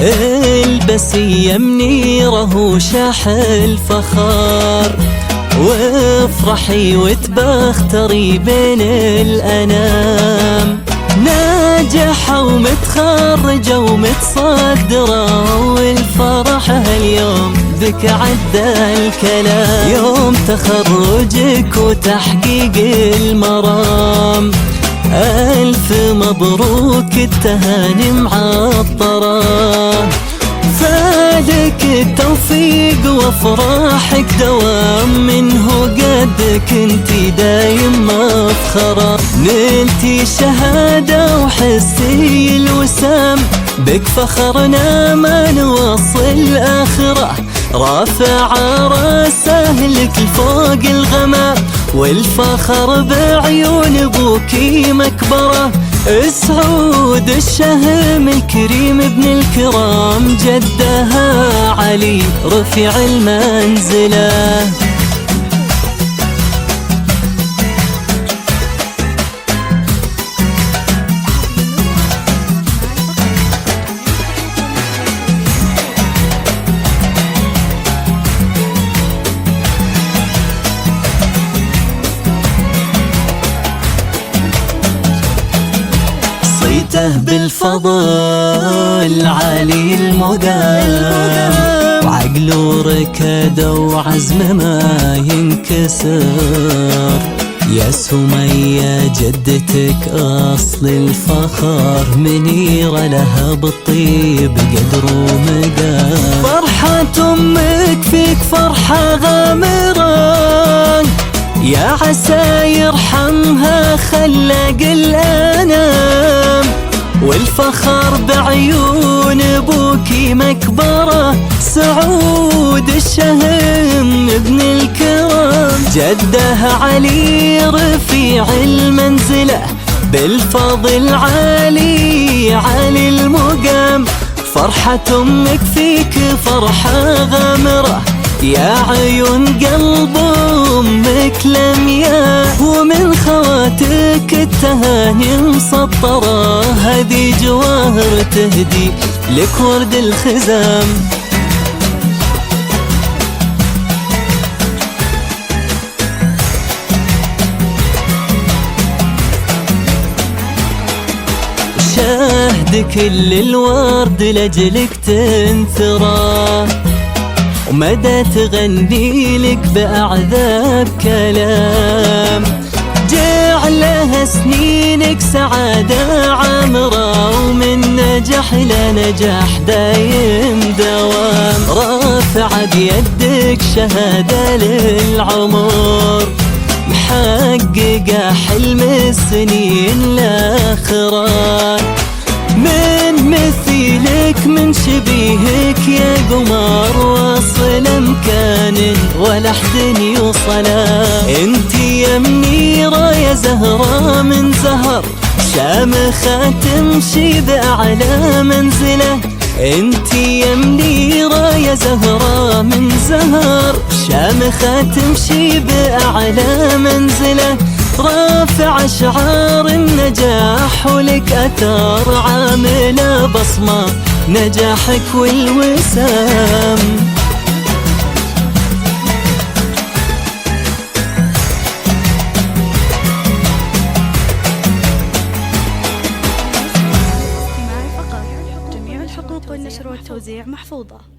البسية منيرة وشاح الفخار، وافرحي وتبختري بين الأنام. ناجحة ومتخرجة ومتصدرة، والفرح هاليوم بك عدى الكلام. يوم تخرجك وتحقيق المرام، ألف مبروك التهاني معطرة. فالك التوفيق وافراحك دوام، منه قدك انتي دايم مفخرة. نلتي شهادة وحسي الوسام، بك فخرنا ما نوصل آخره. رافع راسه لك لفوق الغمام، والفخر بعيون ابوكي مكبره. سعود الشهم الكريم ابن الكرام، جدها علي رفيع المنزله. صيته بالفضل علي المقام، وعقله ركده وعزمه ما ينكسر. يا سمية جدتك أصل الفخر، منيرة لها بالطيب قدر ومقام. فرحة أمك فيك فرحة غامرة، يا عسى يرحمها خلق الأنام. والفخر بعيون ابوكي مكبره، سعود الشهم ابن الكرام. جده علي رفيع المنزله، بالفضل عالي علي المقام. فرحة امك فيك فرحة غامره، يا عيون قلب امك لمياء. ومن خواتك التهاني مسطره، هذي جواهر تهدي لك ورد الخزام. شاهد كل الورد لجلك تنثره، ومدى تغني لك بأعذاب كلام. جعلها سنينك سعادة عامرة، ومن نجاح لنجاح دايم دوام. رافعة بيدك شهادة للعمر، محققة حلم السنين الآخرة. من مثيلك من شبيهك يا قمر، واصل مكان ولا حد يوصله. انتي يا منيرة يا زهرة من زهر، شامخة تمشي بأعلى منزله. انتي يا منيرة يا زهرة من زهر، شامخة تمشي بأعلى منزله. رافع شعار النجاح ولك أثر، عاملة بصمة نجاحك والوسام. فقط جميع الحقوق والنشر والتوزيع محفوظة.